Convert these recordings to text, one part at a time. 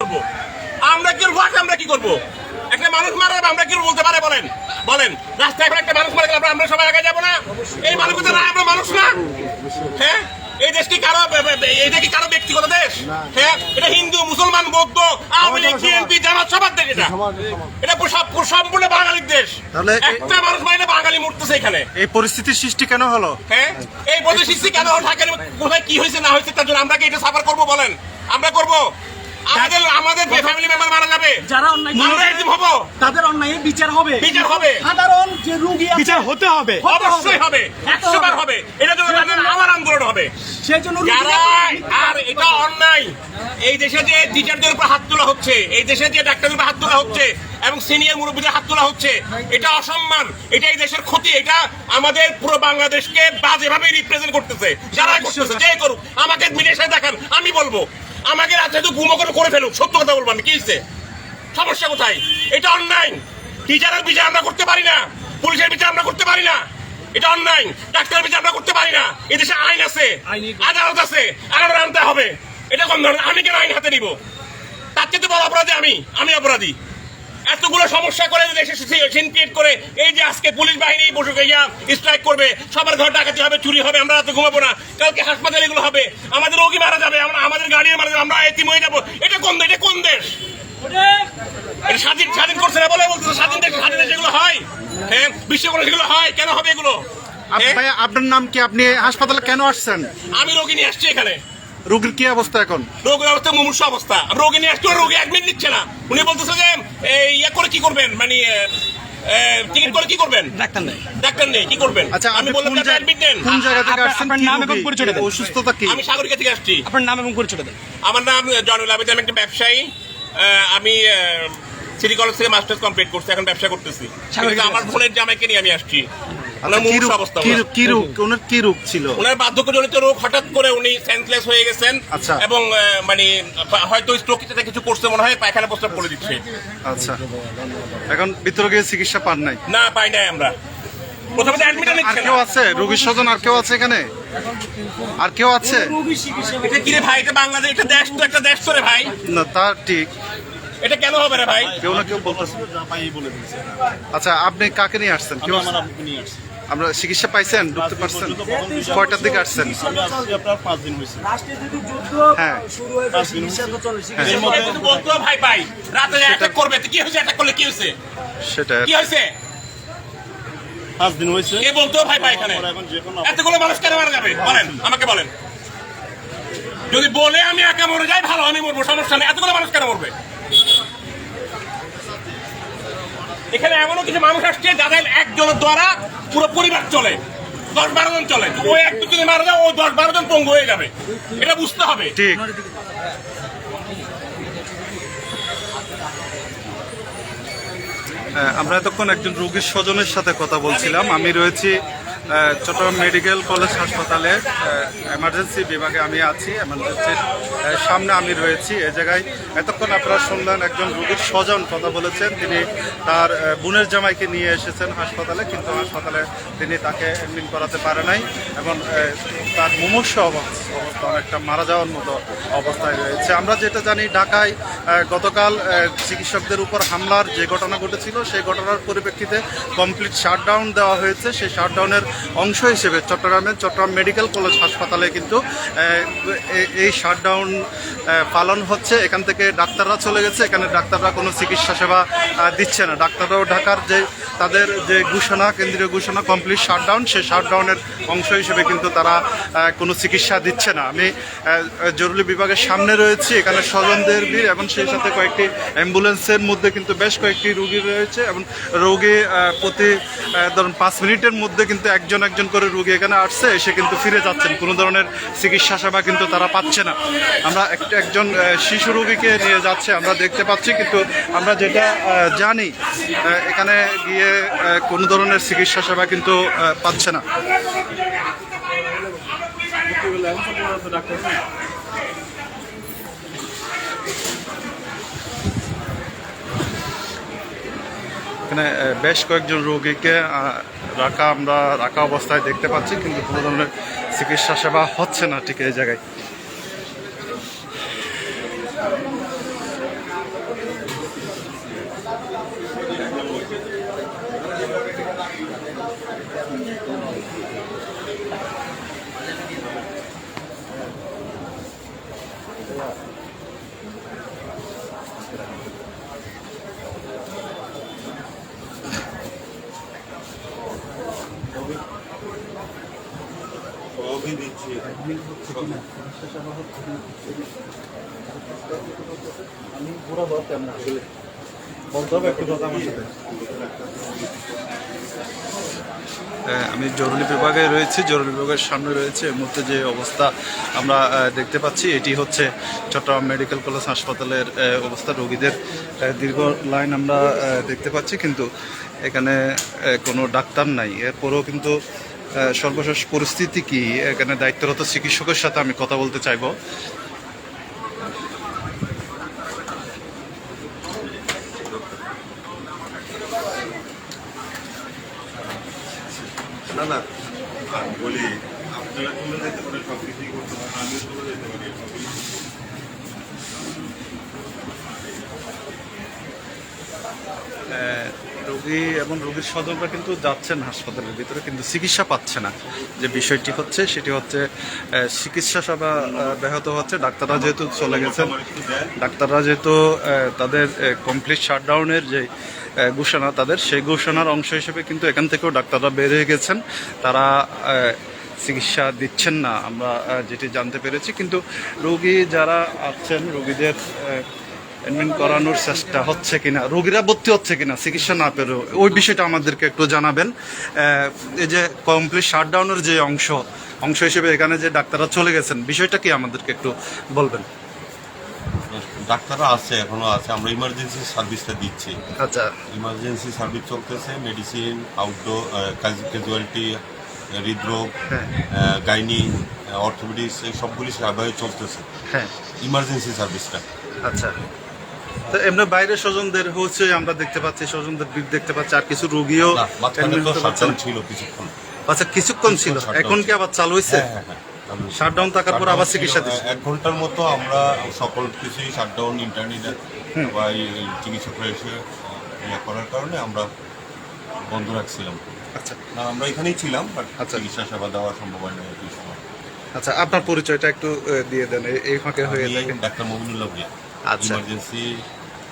করবো? আমরা কি করবো? আমরা কি করবো? একটা মানুষ মারা যাবে, আমরা কি বলতে পারে? বলেন বলেন, রাস্তায় একটা মানুষ মারা গেলে আমরা সবাই আগে যাবো না? এই মানুষদের না আমরা মানুষ না? হ্যাঁ, এই দেশ কি কারো, এটা কি কারো ব্যক্তিগত দেশ? হ্যাঁ, এটা হিন্দু, মুসলমান, বৌদ্ধ, আওয়ামী লীগ, বিএনপি, জামাত সবার দেশ। এটা সম্পূর্ণ বাঙালির দেশ। একটা মানুষ মানে বাঙালি মরতেছে এখানে। এই পরিস্থিতির সৃষ্টি কেন হলো? হ্যাঁ, এই পরিস্থিতি কেন হলো? ঢাকার কোথায় কি হয়েছে না হয়েছে তার জন্য আমরা কি এটা সাফার করবো? বলেন, আমরা করবো? আমাদের ফ্যামিলি মেম্বার মারা যাবে, যারা অন্যায় হবো, তাদের অন্যায়ের বিচার হবে, বিচার হবে। সাধারণ যে রোগী বিচার হতে হবে, অবশ্যই হবে, 100 বার হবে। এটা জন্য আমার আন্দোলন হবে। সেই জন্য আর এটা অন্যায়, এই দেশে যে টিচারদের উপর হাত তোলা হচ্ছে, এই দেশে যে ডাক্তারদের উপর হাত তোলা হচ্ছে এবং সিনিয়র মুরব্বীদের হাত তোলা হচ্ছে, এটা অসম্মান, এটা এই দেশের ক্ষতি। এটা আমাদের পুরো বাংলাদেশকে বাজেভাবে রিপ্রেজেন্ট করতেছে। যারা করতেছে, যে করুক, আমাকে মিডিয়ার সাথে দেখান, আমি বলবো। আমাকে রাত্রে তো গুমো করে ফেলুক, সত্য কথা বলবো আমি। কি হচ্ছে সমস্যা কোথায়? এটা অন্যায়। টিচারের বিচার আমরা করতে পারি না, পুলিশের বিচার আমরা করতে পারি না, এটা অন্যায়। ডাক্তারের বিচার আমরা করতে পারি না। এদেশে আইন আছে, আদালত আছে, আদালত আনতে হবে। এটা কোন ধরনের? আমি কেন আইন হাতে নিব? তার চেয়ে বড় অপরাধী আমি অপরাধী। এতগুলো সমস্যা করে দেশে সিন ক্রিয়েট করে, এই যে আজকে পুলিশ বাহিনী বসে স্ট্রাইক করবে, সবার ঘর ডাকাতি হবে, চুরি হবে, আমরা রাতে ঘুমাবো না, কালকে হাসপাতালে এগুলো হবে, আমাদের রোগী মারা যাবে, আমাদের গাড়ি মারা যাবে, আমরা এতিম হয়ে যাবো। এটা কোন দেশ? এটা স্বাধীন করছে না বলে বলতেছে স্বাধীন দেশ। স্বাধীন দেশ এগুলো হয়? হ্যাঁ, বিশ্বে কোনো সেগুলো হয়? কেন হবে এগুলো? আপনার নাম কি? আপনি হাসপাতালে কেন আসছেন? আমি রোগী নিয়ে আসছি এখানে। রোগীর কি অবস্থা এখন? রোগীর অবস্থা মুমূর্ষু অবস্থা। রোগী নিয়ে আসছি, রোগী অ্যাডমিট নিচ্ছে না। উনি বলতেছে যে ইয়া করে কি করবেন, মানে টিকিট করে কি করবেন? ডাক্তার নেই, কি করবেন? আচ্ছা, আমি বললাম অ্যাডমিট দেন। কোন জায়গা থেকে আসছেন? আপনার নাম এবং পরিচয় দেন। অসুস্থতা কি? আমি সাগরিকা থেকে আসছি। আপনার নাম এবং পরিচয় দেন। আমার নাম জয়নুল আবেদ, আমি একটা ব্যবসায়ী। আমি সিটি কলেজ থেকে মাস্টার্স কমপ্লিট করছি, এখন ব্যবসা করতেছি। আমার বোনের জামাইকে নিয়ে আমি আসছি। কি রোগ ছিল? ওনার বার্ধক্যজনিত রোগ, হঠাৎ করে উনি সেন্সলেস হয়ে গেছেন। আচ্ছা। এবং মানে হয়তো স্ট্রোক কিছু করছে মনে হয়, পায়খানা প্রস্রাব করে দিচ্ছে। আচ্ছা, এখন ভিতরে গিয়ে চিকিৎসা পান নাই? না, পাই নাই আমরা। প্রথমে অ্যাডমিট আর কেউ আছে? রোগীর স্বজন আর কেউ আছে এখানে? আর কেউ আছে? এটা কি রে ভাই? এটা বাংলাদেশ, এটা দেশ তো, একটা দেশ তো রে ভাই। না, তা ঠিক। এটা কেন হবে রে ভাই? কেউ না কেউ বলতেছে। আচ্ছা, আপনি কাকে নিয়ে আসছেন? কেউ আমরা চিকিৎসা পাইছেন? ঢুকতে পারছেন? কয়টার দিকে আসছেন? হ্যাঁ, বলতো ভাই ভাই রাতে অ্যাটাক করবে, কি হয়েছে? অ্যাটাক করলে কি হয়েছে? সেটা কি হয়েছে? 5 দিন হয়েছে। কে বলতো ভাই ভাই এখানে এতগুলো মানুষ কেন মারা যাবে? বলেন, আমাকে বলেন। যদি বলে আমি একা মরে যাই, ভালো, আমি মরবো, সমস্যা নেই। এতগুলো মানুষ কেন মরবে? এখানে এমনও কিছু মানুষ আসছে যাদের একজনের দ্বারা পুরো পরিবার চলে, 10-12 জন চলে। ওই এক দুজনে মারা যায়, ও 10-12 জন পঙ্গু হয়ে যাবে। এটা বুঝতে হবে। ঠিক। আমরা এতক্ষণ একজন রোগীর স্বজনের সাথে কথা বলছিলাম। আমি রয়েছি চট্টগ্রাম মেডিকেল কলেজ হাসপাতালে, এমার্জেন্সি বিভাগে আমি আছি। এমার্জেন্সির সামনে আমি রয়েছি। এ জায়গায় এতক্ষণ আপনারা শুনলেন একজন রোগীর স্বজন কথা বলেছেন। তিনি তার বোনের জামাইকে নিয়ে এসেছেন হাসপাতালে, কিন্তু হাসপাতালে তিনি তাকে অ্যাডমিট করাতে পারে নাই এবং তার মুমূর্ষ অবস্থা, অনেকটা মারা যাওয়ার মতো অবস্থায় রয়েছে। আমরা যেটা জানি, ঢাকায় গতকাল চিকিৎসকদের উপর হামলার যে ঘটনা ঘটেছিল, সেই ঘটনার পরিপ্রেক্ষিতে কমপ্লিট শাটডাউন দেওয়া হয়েছে। সেই শাটডাউনের অংশ হিসেবে চট্টগ্রাম মেডিকেল কলেজ হাসপাতালে কিন্তু এই শাটডাউন পালন হচ্ছে। এখান থেকে ডাক্তাররা চলে গেছে, এখানে ডাক্তাররা কোনো চিকিৎসা সেবা দিচ্ছে না। ডাক্তাররাও ঢাকার যে তাদের যে ঘোষণা, কেন্দ্রীয় ঘোষণা কমপ্লিট শাটডাউন, সেই শাটডাউনের অংশ হিসেবে কিন্তু তারা কোনো চিকিৎসা দিচ্ছে না। আমি জরুরি বিভাগের সামনে রয়েছি, এখানে স্বজনদের ভিড় এবং সেই সাথে কয়েকটি অ্যাম্বুলেন্সের মধ্যে কিন্তু বেশ কয়েকটি রোগী রয়েছে এবং রোগী প্রতি ধরুন 5 মিনিটের মধ্যে কিন্তু একজন করে রোগী এখানে আসছে, এসে কিন্তু ফিরে যাচ্ছেন। কোনো ধরনের চিকিৎসা সেবা কিন্তু তারা পাচ্ছে না। আমরা একজন শিশু রোগীকে নিয়ে যাচ্ছে আমরা দেখতে পাচ্ছি, কিন্তু আমরা যেটা জানি এখানে গিয়ে কোনো ধরনের চিকিৎসা সেবা কিন্তু পাচ্ছে না। এখানে বেশ কয়েকজন রোগীকে রাখা অবস্থায় দেখতে পাচ্ছি, কিন্তু কোনো ধরনের চিকিৎসা সেবা হচ্ছে না ঠিক এই জায়গায়। আমি জরুরি বিভাগে রয়েছি, জরুরি বিভাগের সামনে রয়েছে। এই মুহূর্তে যে অবস্থা আমরা দেখতে পাচ্ছি, এটি হচ্ছে চট্টগ্রাম মেডিকেল কলেজ হাসপাতালের অবস্থা। রোগীদের দীর্ঘ লাইন আমরা দেখতে পাচ্ছি, কিন্তু এখানে কোনো ডাক্তার নাই। এরপরেও কিন্তু সর্বশেষ পরিস্থিতি কি, এখানে দায়িত্বরত চিকিৎসকের সাথে আমি কথা বলতে চাইবো। না না আমি বলি আপনারা চলে যেতে পারেন, সব কিছুই করতে পারেন, আমিও চলে যেতে পারি। রোগী এবং রোগীর স্বজনরা কিন্তু যাচ্ছেন হাসপাতালের ভিতরে, কিন্তু চিকিৎসা পাচ্ছে না। যে বিষয়টি হচ্ছে সেটি হচ্ছে চিকিৎসা সেবা ব্যাহত হচ্ছে। ডাক্তাররা যেহেতু চলে গেছেন, ডাক্তাররা যেহেতু তাদের কমপ্লিট শাটডাউনের যে ঘোষণা, তাদের সেই ঘোষণার অংশ হিসেবে কিন্তু এখান থেকেও ডাক্তাররা বের হয়ে গেছেন। তারা চিকিৎসা দিচ্ছেন না, আমরা যেটি জানতে পেরেছি। কিন্তু রোগী যারা আছেন, রোগীদের অ্যাডমিট করানোর চেষ্টা হচ্ছে কিনা, রোগীরা ভর্তি হচ্ছে কিনা চিকিৎসা না পেলেও, ওই বিষয়টা আমাদেরকে একটু জানাবেন। এই যে কমপ্লিট শাটডাউনের যে অংশ হিসেবে এখানে যে ডাক্তাররা চলে গেছেন, বিষয়টা কি আমাদেরকে একটু বলবেন? ডাক্তাররা আছে, এখনো আছে, আমরা ইমার্জেন্সি সার্ভিসটা দিচ্ছি। আচ্ছা, ইমার্জেন্সি সার্ভিস চলতেছে, মেডিসিন, আউটডোর, ক্যাজুয়ালিটি, হৃদরোগ, গাইনি, অর্থোপেডিক্স, এই সবগুলি সেভাবে চলতেছে হ্যাঁ, ইমার্জেন্সি সার্ভিসটা। আচ্ছা। তো এমনি বাইরের স্বজনদের হচ্ছে আমরা দেখতে পাচ্ছি, স্বজনদের ভিড় দেখতে পাচ্ছি, আর কিছু রোগীও মাঝখানে তো admit হতে পারছে শাটডাউন না। ছিল কিছুক্ষণ। আচ্ছা, কিছুক্ষণ ছিল, এখন কি আবার চালু হয়েছে? হ্যাঁ হ্যাঁ হ্যাঁ, শাটডাউন থাকার পর আবার চিকিৎসা দিচ্ছে? 1 ঘন্টার মতো আমরা সকল কিছুই শাটডাউন, ইন্টারনেট বা চিকিৎসকরা এসে ইয়ে করার কারণে আমরা বন্ধ রাখছিলাম। আচ্ছা না, আমরা এখানেই ছিলাম, বাট আচ্ছা। চিকিৎসা সেবা দেওয়া সম্ভব হয় না এই সময়। আচ্ছা, আপনার পরিচয়টা একটু দিয়ে দেন এই ফাঁকে হয়ে আমি থাকে। ডাক্তার মমিনুল্লাহ ভূঁইয়া, আচ্ছা। ইমার্জেন্সি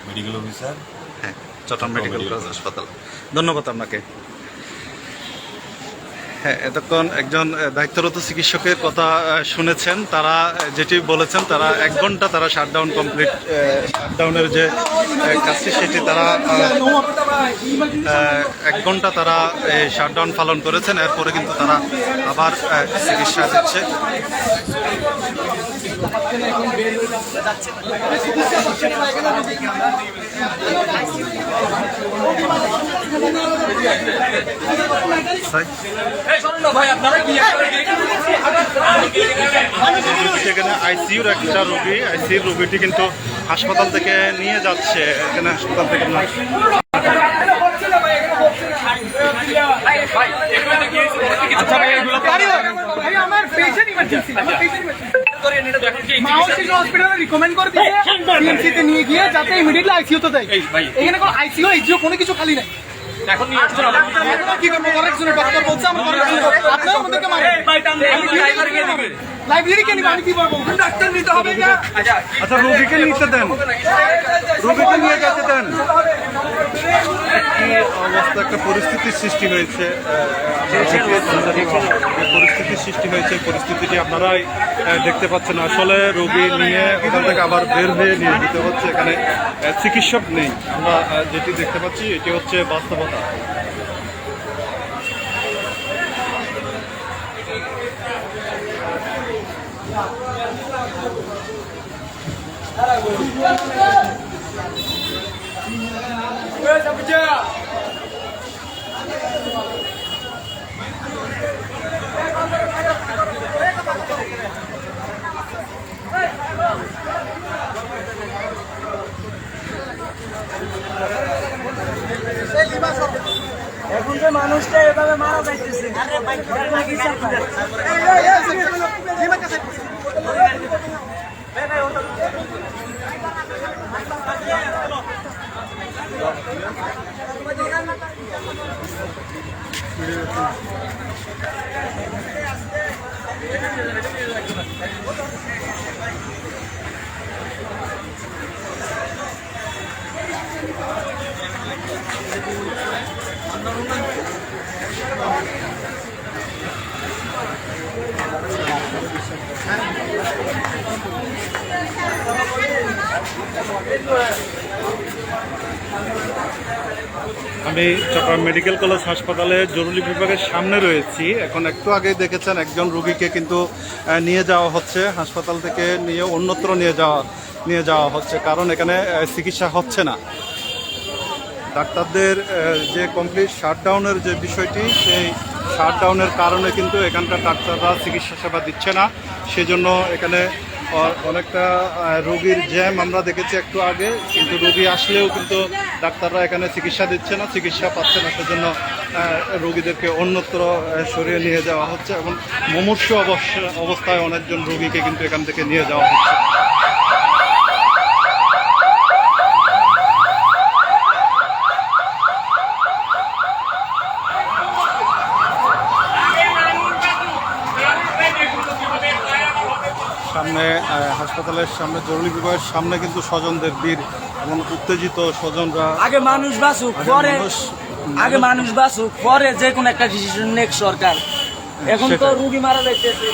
মেডিকেল অফিসার, হ্যাঁ, চট্টগ্রাম মেডিকেল কলেজ হাসপাতাল। ধন্যবাদ আপনাকে। হ্যাঁ, এতক্ষণ একজন দায়িত্বরত চিকিৎসকের কথা শুনেছেন। তারা যেটি বলেছেন, তারা 1 ঘন্টা তারা শাটডাউন কমপ্লিট, শাটডাউনের যে কাজটি সেটি তারা 1 ঘন্টা তারা এই শাটডাউন পালন করেছেন। এরপরে কিন্তু তারা আবার চিকিৎসা দিচ্ছে। সেখানে আইসিইউর একটা রোগী, আইসিইউর রোগীটি কিন্তু হাসপাতাল থেকে নিয়ে যাচ্ছে, এখানে হাসপাতাল থেকে না। রিকমেন্ড করে দিয়ে টিএমসিতে নিয়ে গিয়ে যাতে ইমিডিয়েটলি আইসিইউতে দেয়। এখানে কোনো আইসিইউ এইচও কোনো কিছু খালি নাই। এখন নিয়ে আসছেন, কি করবো? আরেকজনের ডক্টর বলছে আমরা আপনারা আমাদেরকে মারেন, লাইব্রেরি কে নিব? আমি কি বলবো? ডাক্তার নিতে হবে না। আচ্ছা, রোগীকে নিতে দেন, রোগীকে নিয়ে যেতে দেন। কি অবস্থা, একটা পরিস্থিতির সৃষ্টি হয়েছে, পরিস্থিতির সৃষ্টি হয়েছে। পরিস্থিতিটি আপনারাই দেখতে পাচ্ছেন। আসলে রোগী নিয়ে ওখান থেকে আবার বের হয়ে নিয়ে যেতে হচ্ছে। এখানে চিকিৎসক নেই। আমরা যেটি দেখতে পাচ্ছি এটি হচ্ছে বাস্তবতা। এখন যে মানুষটা এভাবে মারা যাইতেছে, আমি চট্টগ্রাম মেডিকেল কলেজ হাসপাতালে জরুরি বিভাগের সামনে রয়েছি। এখন একটু আগে দেখেছেন একজন রোগীকে কিন্তু নিয়ে যাওয়া হচ্ছে হাসপাতাল থেকে, নিয়ে অন্যত্র নিয়ে যাওয়া হচ্ছে, কারণ এখানে চিকিৎসা হচ্ছে না। ডাক্তারদের যে কমপ্লিট শাটডাউনের যে বিষয়টি, সেই শাটডাউনের কারণে কিন্তু এখানকার ডাক্তাররা চিকিৎসা সেবা দিচ্ছে না। সেজন্য এখানে অনেকটা রোগীর জ্যাম আমরা দেখেছি একটু আগে, কিন্তু রোগী আসলেও কিন্তু ডাক্তাররা এখানে চিকিৎসা দিচ্ছে না, চিকিৎসা পাচ্ছে না। সেজন্য রোগীদেরকে অন্যত্র সরিয়ে নিয়ে যাওয়া হচ্ছে এবং মুমূর্ষু অবস্থায় অনেকজন রোগীকে কিন্তু এখান থেকে নিয়ে যাওয়া হচ্ছে। সামনে হাসপাতালের সামনে জরুরি বিভাগের সামনে কিন্তু স্বজনদের ভিড় এবং উত্তেজিত স্বজনরা। আগে মানুষ বাঁচুক, পরে যে কোনো একটা ডিসিশন নেক সরকার। এখন তো সেটাই। রুগী মারা যাইতেছে।